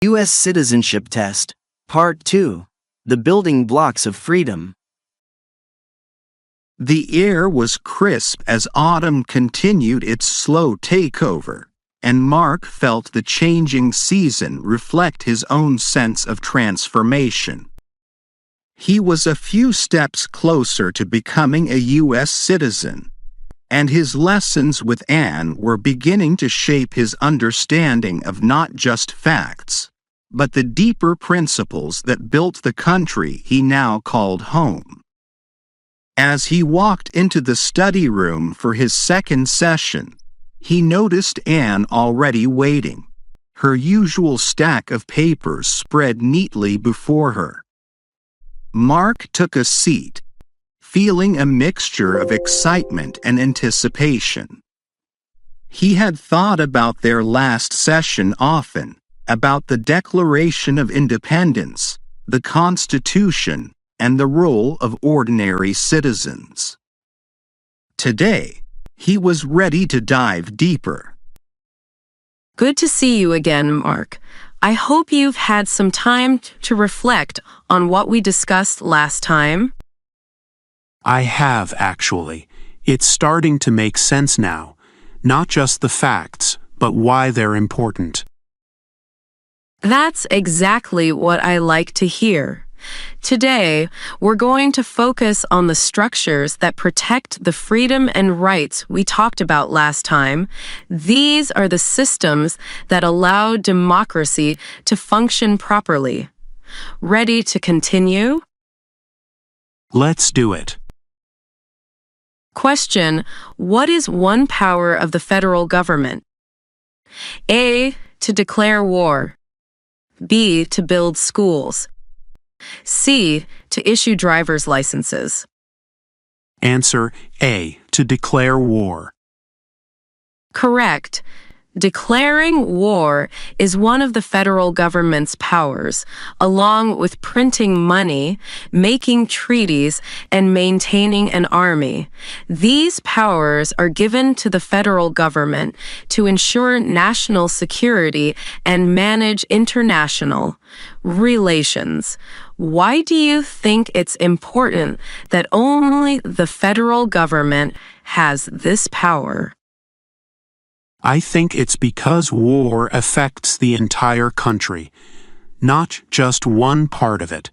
U.S. Citizenship Test, Part 2. The Building Blocks of Freedom. The air was crisp as autumn continued its slow takeover, and Mark felt the changing season reflect his own sense of transformation. He was a few steps closer to becoming a U.S. citizen, and his lessons with Anne were beginning to shape his understanding of not just facts, but the deeper principles that built the country he now called home. As he walked into the study room for his second session, he noticed Anne already waiting, her usual stack of papers spread neatly before her. Mark took a seat, feeling a mixture of excitement and anticipation. He had thought about their last session often, about the Declaration of Independence, the Constitution, and the role of ordinary citizens. Today, he was ready to dive deeper. Good to see you again, Mark. I hope you've had some time to reflect on what we discussed last time. I have, actually. It's starting to make sense now. Not just the facts, but why they're important. That's exactly what I like to hear. Today, we're going to focus on the structures that protect the freedom and rights we talked about last time. These are the systems that allow democracy to function properly. Ready to continue? Let's do it. Question: what is one power of the federal government? A. To declare war. B. To build schools. C. To issue driver's licenses. Answer A. To declare war. Correct. Declaring war is one of the federal government's powers, along with printing money, making treaties, and maintaining an army. These powers are given to the federal government to ensure national security and manage international relations. Why do you think it's important that only the federal government has this power? I think it's because war affects the entire country, not just one part of it.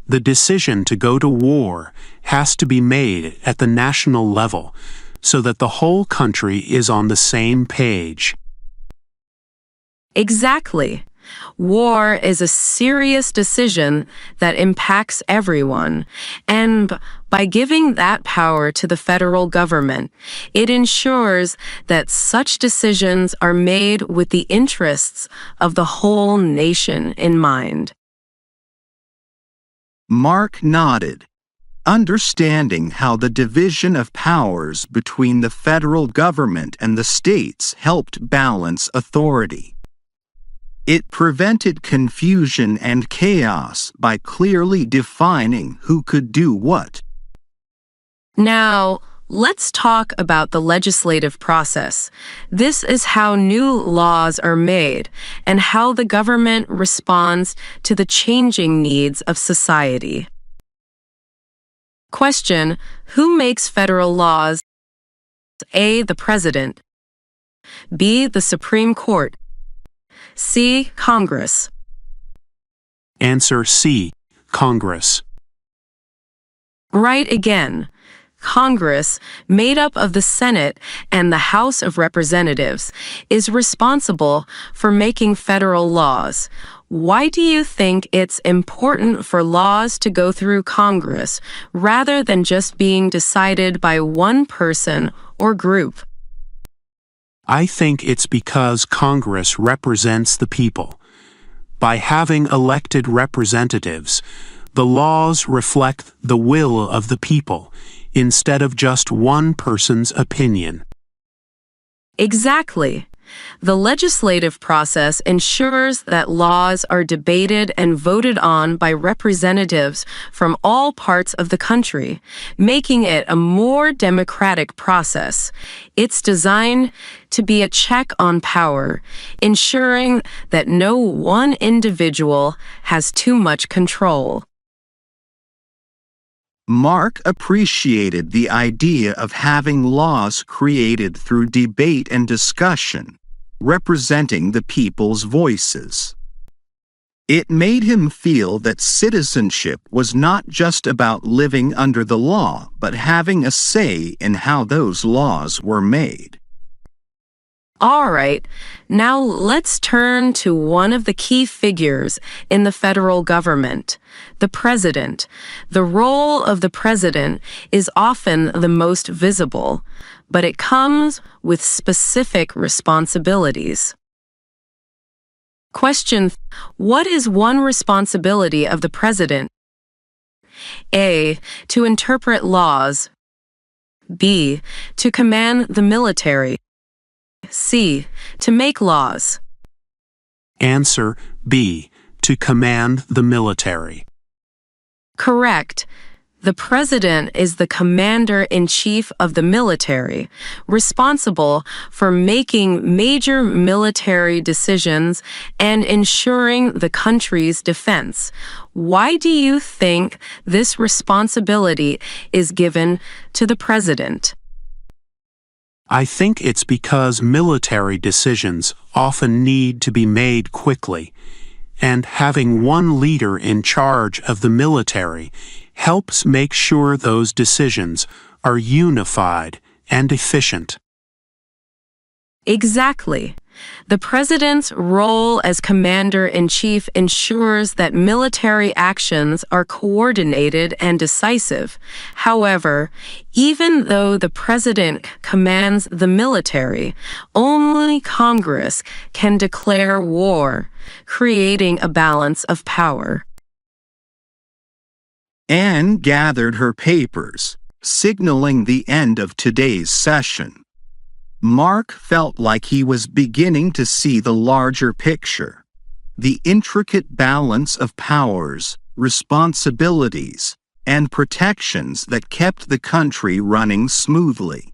The decision to go to war has to be made at the national level so that the whole country is on the same page. Exactly. War is a serious decision that impacts everyone, and by giving that power to the federal government, it ensures that such decisions are made with the interests of the whole nation in mind. Mark nodded, understanding how the division of powers between the federal government and the states helped balance authority. It prevented confusion and chaos by clearly defining who could do what. Now, let's talk about the legislative process. This is how new laws are made and how the government responds to the changing needs of society. Question: who makes federal laws? A. The President. B. The Supreme Court. C. Congress. Answer C. Congress. Right again. Congress, made up of the Senate and the House of Representatives, is responsible for making federal laws. Why do you think it's important for laws to go through Congress rather than just being decided by one person or group? I think it's because Congress represents the people. By having elected representatives, the laws reflect the will of the people instead of just one person's opinion. Exactly. The legislative process ensures that laws are debated and voted on by representatives from all parts of the country, making it a more democratic process. It's designed to be a check on power, ensuring that no one individual has too much control. Mark appreciated the idea of having laws created through debate and discussion, representing the people's voices. It made him feel that citizenship was not just about living under the law, but having a say in how those laws were made. All right, now let's turn to one of the key figures in the federal government, the president. The role of the president is often the most visible, but it comes with specific responsibilities. Question: what is one responsibility of the president? A. To interpret laws. B. To command the military. C. To make laws. Answer B. To command the military. Correct. The president is the commander-in-chief of the military, responsible for making major military decisions and ensuring the country's defense. Why do you think this responsibility is given to the president? I think it's because military decisions often need to be made quickly, and having one leader in charge of the military helps make sure those decisions are unified and efficient. Exactly. The president's role as commander-in-chief ensures that military actions are coordinated and decisive. However, even though the president commands the military, only Congress can declare war, creating a balance of power. Anne gathered her papers, signaling the end of today's session. Mark felt like he was beginning to see the larger picture, the intricate balance of powers, responsibilities, and protections that kept the country running smoothly.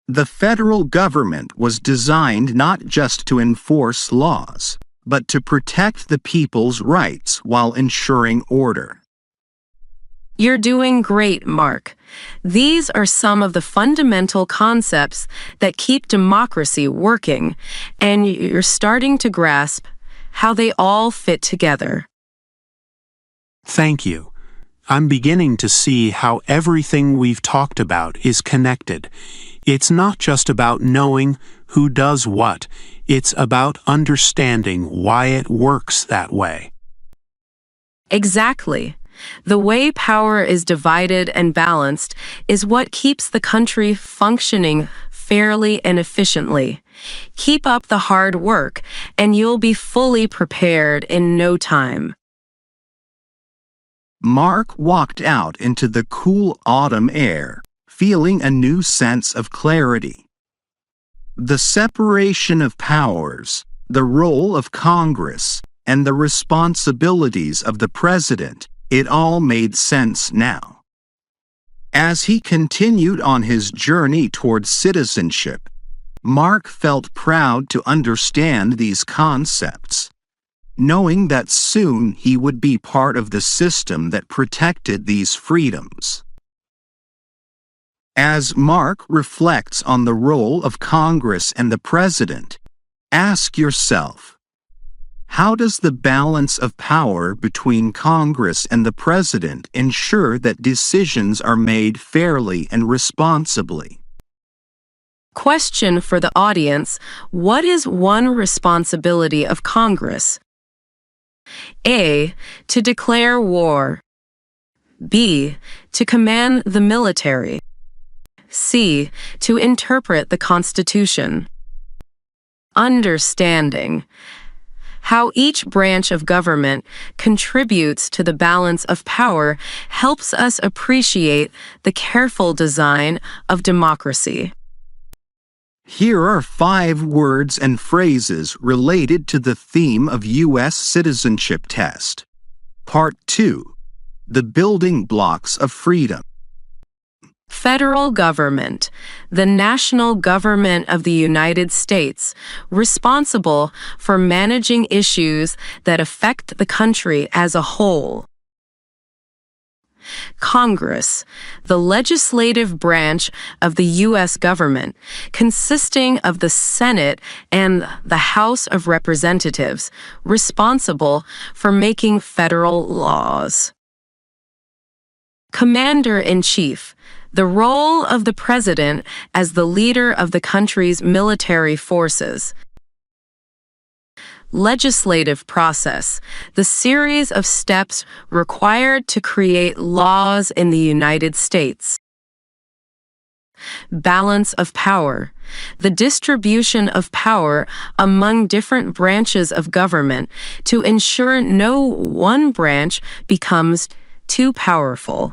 The federal government was designed not just to enforce laws, but to protect the people's rights while ensuring order. You're doing great, Mark. These are some of the fundamental concepts that keep democracy working, and you're starting to grasp how they all fit together. Thank you. I'm beginning to see how everything we've talked about is connected. It's not just about knowing who does what, it's about understanding why it works that way. Exactly. The way power is divided and balanced is what keeps the country functioning fairly and efficiently. Keep up the hard work, and you'll be fully prepared in no time. Mark walked out into the cool autumn air, feeling a new sense of clarity. The separation of powers, the role of Congress, and the responsibilities of the president, it all made sense now. As he continued on his journey toward citizenship, Mark felt proud to understand these concepts, knowing that soon he would be part of the system that protected these freedoms. As Mark reflects on the role of Congress and the president, ask yourself, how does the balance of power between Congress and the president ensure that decisions are made fairly and responsibly? Question for the audience: what is one responsibility of Congress? A. To declare war. B. To command the military. C. To interpret the Constitution. Understanding how each branch of government contributes to the balance of power helps us appreciate the careful design of democracy. Here are 5 words and phrases related to the theme of U.S. Citizenship Test. Part 2. The building blocks of freedom. Federal government, the national government of the United States, responsible for managing issues that affect the country as a whole. Congress, the legislative branch of the U.S. government, consisting of the Senate and the House of Representatives, responsible for making federal laws. Commander-in-Chief, the role of the President as the leader of the country's military forces. Legislative process, the series of steps required to create laws in the United States. Balance of power, the distribution of power among different branches of government to ensure no one branch becomes too powerful.